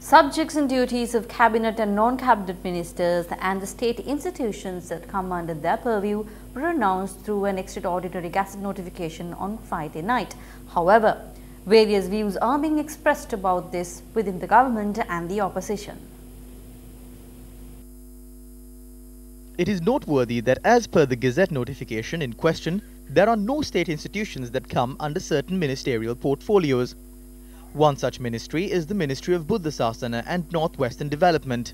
Subjects and duties of cabinet and non-cabinet ministers and the state institutions that come under their purview were announced through an extraordinary gazette notification on Friday night. However, various views are being expressed about this within the government and the opposition. It is noteworthy that as per the gazette notification in question, there are no state institutions that come under certain ministerial portfolios. One such ministry is the Ministry of Buddha Sasana and Northwestern Development.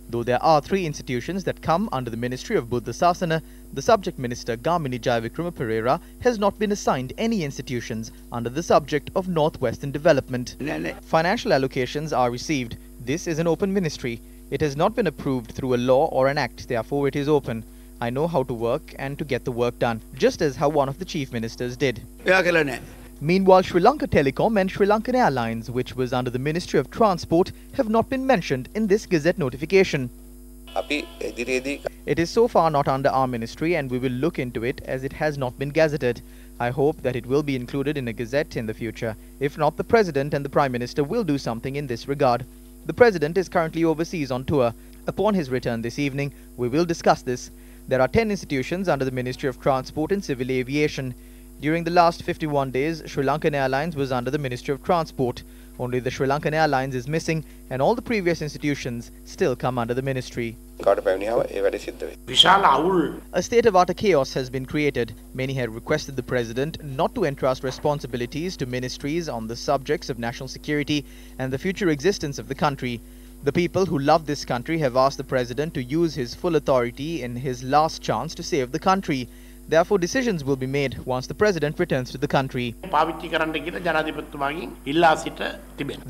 Though there are three institutions that come under the Ministry of Buddha Sasana, the subject minister Gamini Jayavikrama Pereira has not been assigned any institutions under the subject of Northwestern Development. Financial allocations are received. This is an open ministry. It has not been approved through a law or an act, therefore it is open. I know how to work and to get the work done, just as how one of the chief ministers did. Meanwhile, Sri Lanka Telecom and Sri Lankan Airlines, which was under the Ministry of Transport, have not been mentioned in this gazette notification. It is so far not under our ministry and we will look into it as it has not been gazetted. I hope that it will be included in a gazette in the future. If not, the President and the Prime Minister will do something in this regard. The President is currently overseas on tour. Upon his return this evening, we will discuss this. There are 10 institutions under the Ministry of Transport and Civil Aviation. During the last 51 days, Sri Lankan Airlines was under the Ministry of Transport. Only the Sri Lankan Airlines is missing and all the previous institutions still come under the ministry. A state of utter chaos has been created. Many have requested the President not to entrust responsibilities to ministries on the subjects of national security and the future existence of the country. The people who love this country have asked the President to use his full authority in his last chance to save the country. Therefore, decisions will be made once the President returns to the country.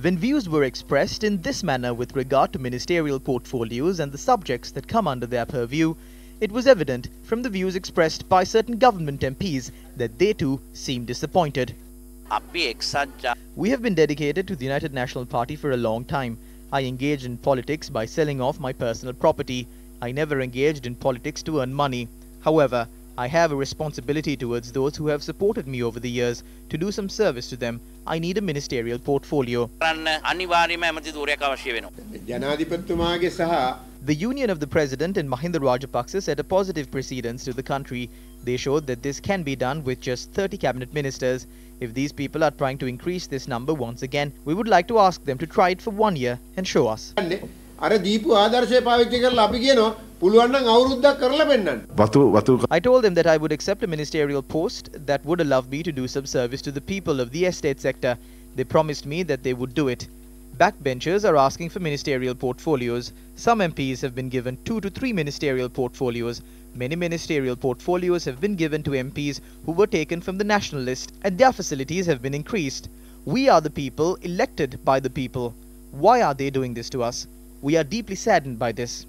When views were expressed in this manner with regard to ministerial portfolios and the subjects that come under their purview, it was evident from the views expressed by certain government MPs that they too seem disappointed. We have been dedicated to the United National Party for a long time. I engaged in politics by selling off my personal property. I never engaged in politics to earn money. However, I have a responsibility towards those who have supported me over the years. To do some service to them, I need a ministerial portfolio. The union of the President and Mahinda Rajapaksa set a positive precedence to the country. They showed that this can be done with just 30 cabinet ministers. If these people are trying to increase this number once again, we would like to ask them to try it for 1 year and show us. I told them that I would accept a ministerial post that would allow me to do some service to the people of the estate sector. They promised me that they would do it. Backbenchers are asking for ministerial portfolios. Some MPs have been given 2 to 3 ministerial portfolios. Many ministerial portfolios have been given to MPs who were taken from the national list, and their facilities have been increased. We are the people, elected by the people. Why are they doing this to us? We are deeply saddened by this.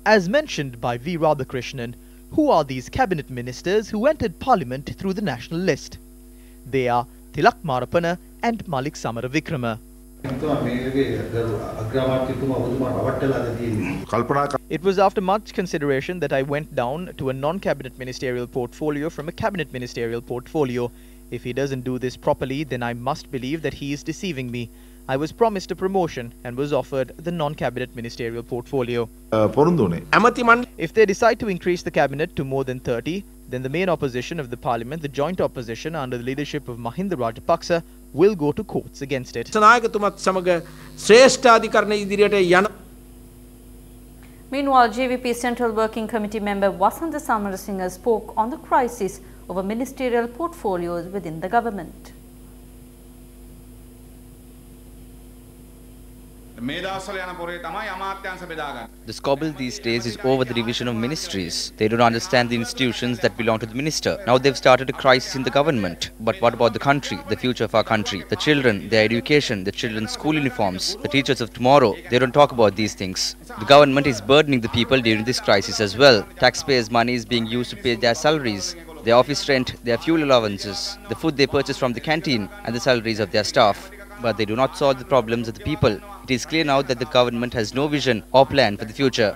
As mentioned by V. Radhakrishnan, who are these cabinet ministers who entered parliament through the national list? They are Tilak Marapana and Malik Samaravikrama. It was after much consideration that I went down to a non-cabinet ministerial portfolio from a cabinet ministerial portfolio. If he doesn't do this properly, then I must believe that he is deceiving me. I was promised a promotion and was offered the non-cabinet ministerial portfolio. If they decide to increase the cabinet to more than 30, then the main opposition of the parliament, the joint opposition under the leadership of Mahinda Rajapaksa, will go to courts against it. Meanwhile, JVP Central Working Committee member Vasanta Samarasinghe spoke on the crisis over ministerial portfolios within the government. The squabble these days is over the division of ministries. They don't understand the institutions that belong to the minister. Now they've started a crisis in the government. But what about the country, the future of our country, the children, their education, the children's school uniforms, the teachers of tomorrow? They don't talk about these things. The government is burdening the people during this crisis as well. Taxpayers' money is being used to pay their salaries, their office rent, their fuel allowances, the food they purchase from the canteen, and the salaries of their staff. But they do not solve the problems of the people. It is clear now that the government has no vision or plan for the future.